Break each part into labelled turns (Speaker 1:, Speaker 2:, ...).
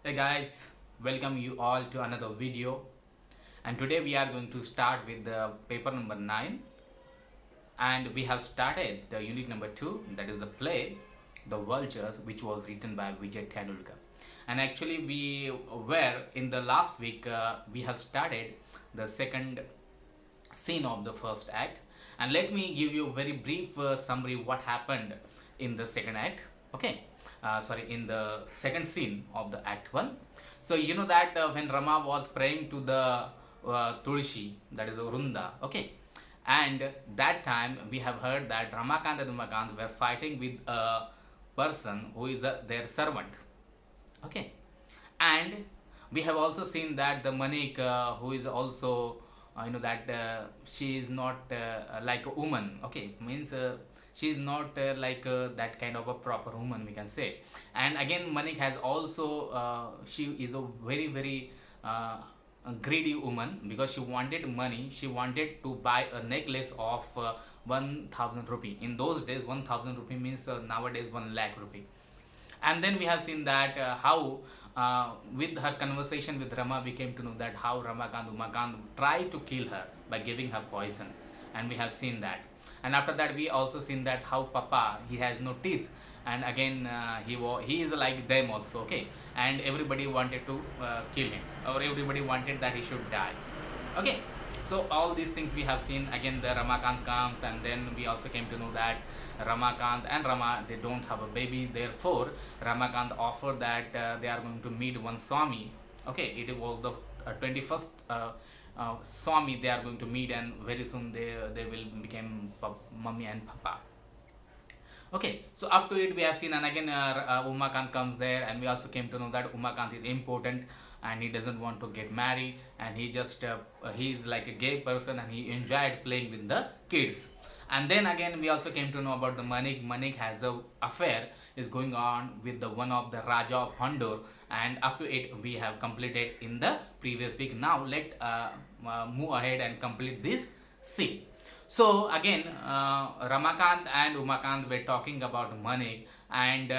Speaker 1: Hey guys, welcome you all to another video, and today we are going to start with the paper number 9, and we have started the unit number 2, that is the play The Vultures, which was written by Vijay Tendulkar. And actually we were in the last week, we have started the second scene of the first act, and let me give you a very brief summary what happened in the second act. Okay, in the second scene of the act 1. So you know that when Rama was praying to the Tulsi, that is Vrunda. Okay, and that time we have heard that Ramakant and Umakant were fighting with a person who is their servant. Okay, and we have also seen that the Manik, who is also that she is not like a woman. Okay, means she is not that kind of a proper woman, we can say. And again, Manik has also she is a very a greedy woman, because she wanted money. She wanted to buy a necklace of 1000 rupee. In those days 1000 rupee means nowadays 1 lakh rupee. And then we have seen that how with her conversation with Rama, we came to know that how Ramakant Umakant tried to kill her by giving her poison, and we have seen that. And after that we also seen that how Papa, he has no teeth, and again he is like them also. Okay, and everybody wanted to kill him, or everybody wanted that he should die. Okay, so all these things we have seen. Again the Ramakant comes, and then we also came to know that Ramakant and Rama, they don't have a baby. Therefore Ramakant offered that they are going to meet one Swami. Okay, it was the 21st Swami they are going to meet, and very soon they will become mummy and papa. Okay, so up to it we have seen. And again Umakant comes there, and we also came to know that Umakant is important, and he doesn't want to get married, and he just he is like a gay person, and he enjoyed playing with the kids. And then again we also came to know about the Manik has a affair is going on with the one of the Raja of Hondur, and up to it we have completed in the previous week. Now let move ahead and complete this scene. So again, Ramakant and Umakant were talking about Manik, and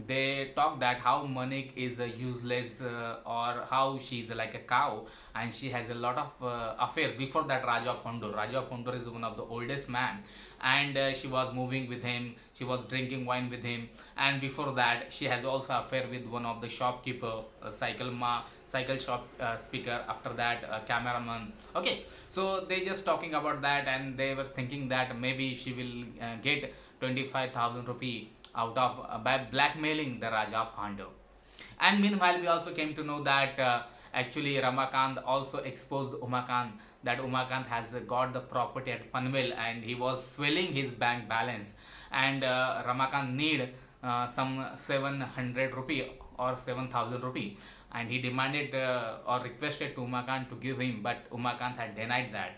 Speaker 1: they talk that how Manik is a useless, or how she is like a cow, and she has a lot of affairs before that Raja of Hondur. Raja of Hondur is one of the oldest man, and she was moving with him, she was drinking wine with him, and before that she has also affair with one of the shopkeeper, cycle shop speaker, after that cameraman. Okay, so they just talking about that, and they were thinking that maybe she will get 25,000 rupee out of by blackmailing the Raja of Hondur. And meanwhile we also came to know that actually Ramakant also exposed Umakant, that Umakant has got the property at Panvel, and he was swelling his bank balance, and Ramakant need some 700 rupee or 7,000 rupee, and he demanded or requested to Umakant to give him, but Umakant had denied that.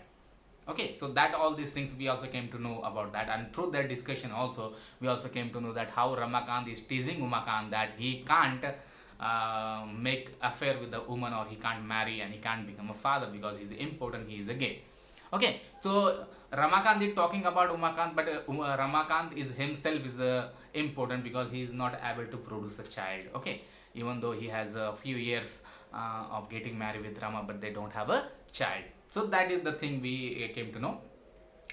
Speaker 1: Okay, so that all these things we also came to know about that, and through that discussion also we also came to know that how Ramakant is teasing Umakant that he can't make affair with the woman, or he can't marry, and he can't become a father because he's important, he is a gay. Okay, so Ramakant is talking about Umakant, but Ramakant is himself is important, because he is not able to produce a child. Okay, even though he has a few years of getting married with Rama, but they don't have a child. So that is the thing we came to know.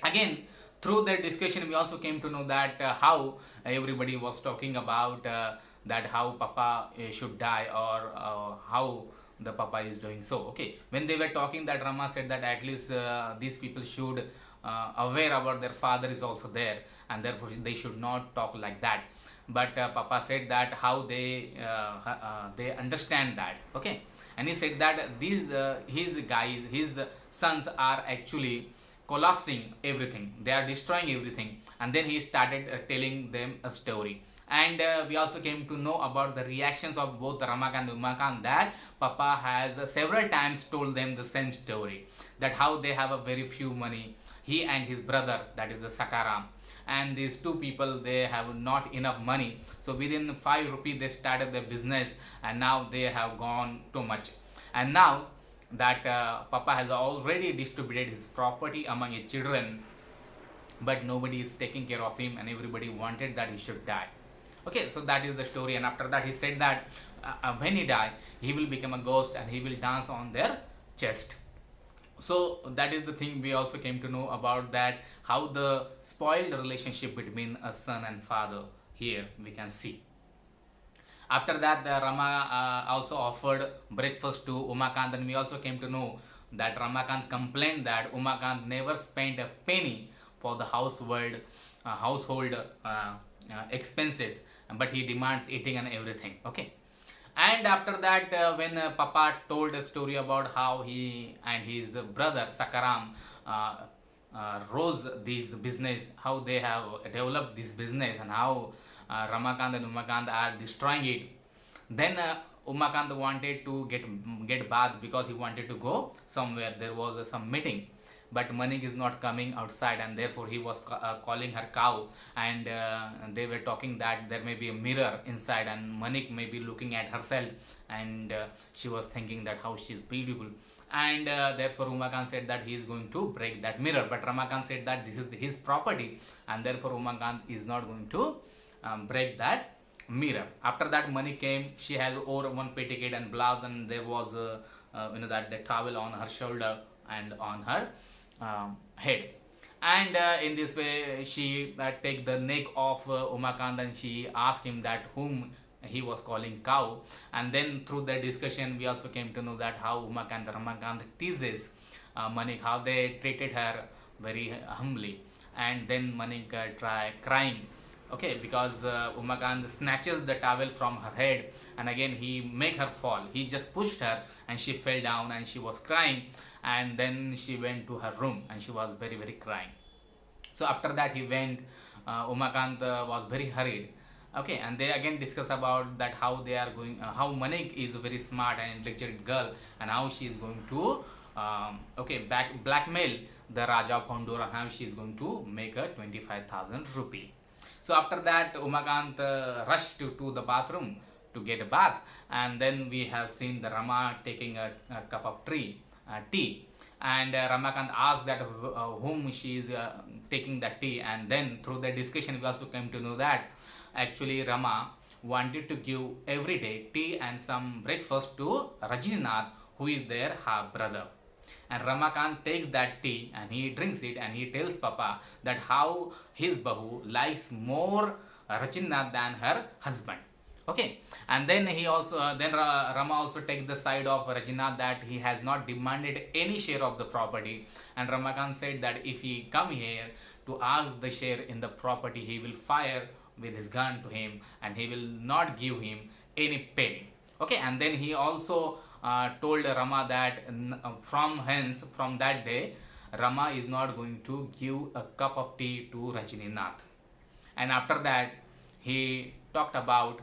Speaker 1: Again, through that discussion we also came to know that how everybody was talking about that how Papa should die, or how the Papa is doing. So okay, when they were talking, that Rama said that at least these people should aware about their father is also there, and therefore they should not talk like that. But Papa said that how they understand that. Okay, and he said that these his guys, his sons are actually collapsing everything, they are destroying everything. And then he started telling them a story, and we also came to know about the reactions of both Ramakant and Umakant, that Papa has several times told them the same story, that how they have a very few money, he and his brother, that is the Sakaram, and these two people, they have not enough money. So within 5 rupees they started their business, and now they have gone too much. And now that Papa has already distributed his property among his children, but nobody is taking care of him, and everybody wanted that he should die. Okay, so that is the story. And after that, he said that when he die, he will become a ghost and he will dance on their chest. So that is the thing we also came to know about, that how the spoiled relationship between a son and father here we can see. After that, the Rama also offered breakfast to Umakant, and we also came to know that Ramakant complained that Umakant never spent a penny for the household expenses, but he demands eating and everything. Okay. And after that, when Papa told a story about how he and his brother Sakaram rose this business, how they have developed this business, and how Ramakant and Umakant are destroying it. Then Umakant wanted to get bath because he wanted to go somewhere. There was some meeting, but Manik is not coming outside, and therefore he was calling her cow, and they were talking that there may be a mirror inside, and Manik may be looking at herself, and she was thinking that how she is beautiful, and therefore Umakant said that he is going to break that mirror, but Ramakant said that this is his property, and therefore Umakant is not going to break that mirror. After that, Manik came. She has over one petticoat and blouse, and there was that the towel on her shoulder and on her head. And in this way, she take the neck of Umakant, and she asked him that whom he was calling cow. And then through the discussion, we also came to know that how Umakant and Ramakant teases Manik, how they treated her very humbly. And then Manik try crying, okay, because Umakant snatches the towel from her head, and again he make her fall. He just pushed her and she fell down and she was crying, and then she went to her room and she was very very crying. So after that he went. Umakant was very hurried. Okay, and they again discuss about that how they are going, how Manik is a very smart and intelligent girl, and how she is going to blackmail the Raja of Hondur, and how she is going to make her 25,000 rupee. So after that, Umakant rushed to the bathroom to get a bath, and then we have seen the Rama taking a cup of tea, and Ramakant asked that whom she is taking the tea, and then through the discussion we also came to know that actually Rama wanted to give every day tea and some breakfast to Rajininath, who is their half brother. And Ramakant takes that tea and he drinks it, and he tells Papa that how his Bahu likes more Rajinath than her husband. Okay, and then he also Rama also takes the side of Rajinath, that he has not demanded any share of the property, and Ramakant said that if he come here to ask the share in the property, he will fire with his gun to him, and he will not give him any penny. Okay, and then he also told Rama that from that day, Rama is not going to give a cup of tea to Rajininath. And after that, he talked about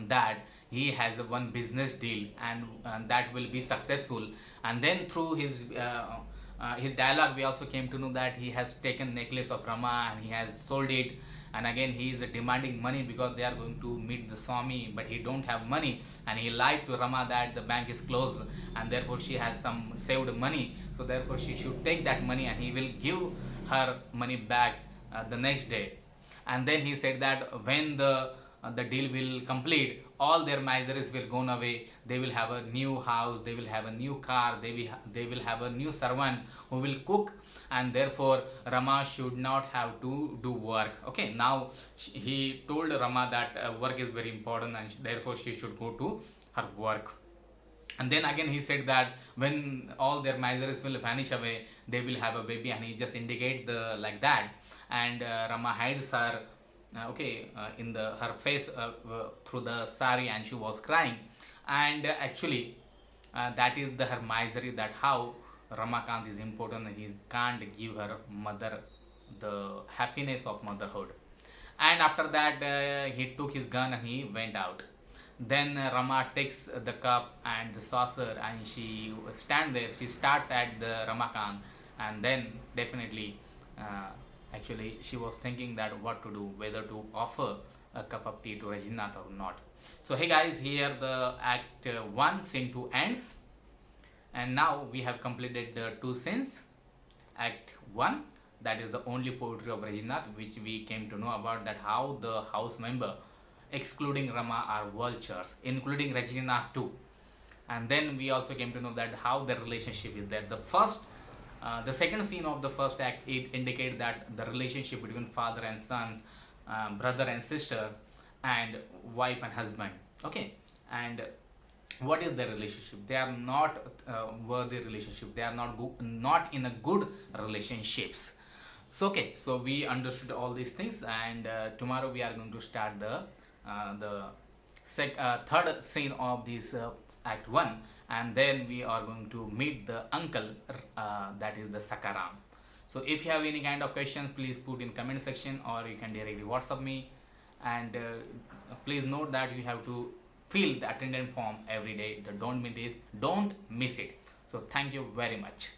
Speaker 1: that he has one business deal, and that will be successful. And then through his dialogue, we also came to know that he has taken necklace of Rama and he has sold it, and again he is demanding money because they are going to meet the Swami, but he don't have money, and he lied to Rama that the bank is closed and therefore she has some saved money, so therefore she should take that money and he will give her money back the next day. And then he said that when the deal will complete, all their miseries will go away. They will have a new house, they will have a new car, they will have a new servant who will cook, and therefore Rama should not have to do work. Okay, now he told Rama that work is very important, and therefore she should go to her work. And then again he said that when all their miseries will vanish away, they will have a baby, and he just indicate the like that. And Rama hides her in her face through the sari, and she was crying. And actually that is her misery, that how Ramakant is important, and he can't give her mother the happiness of motherhood. And after that, he took his gun and he went out. Then Rama takes the cup and the saucer, and she stand there. She starts at the Ramakant, and then definitely, actually, she was thinking that what to do, whether to offer a cup of tea to Rajinath or not. So hey guys, here the Act 1 Scene 2 ends, and now we have completed the 2 scenes. Act 1, that is the only poetry of Rajinath, which we came to know about, that how the house member excluding Rama are vultures, including Regina too. And then we also came to know that how the relationship is there. The second scene of the first act, it indicates that the relationship between father and sons, brother and sister, and wife and husband. Okay, and what is their relationship? They are not worthy relationship. They are not in a good relationships. So okay, so we understood all these things, and tomorrow we are going to start the third scene of this act one, and then we are going to meet the uncle, that is the Sakaram. So if you have any kind of questions, please put in comment section, or you can directly WhatsApp me. And please note that you have to fill the attendance form every day. Don't miss it. So thank you very much.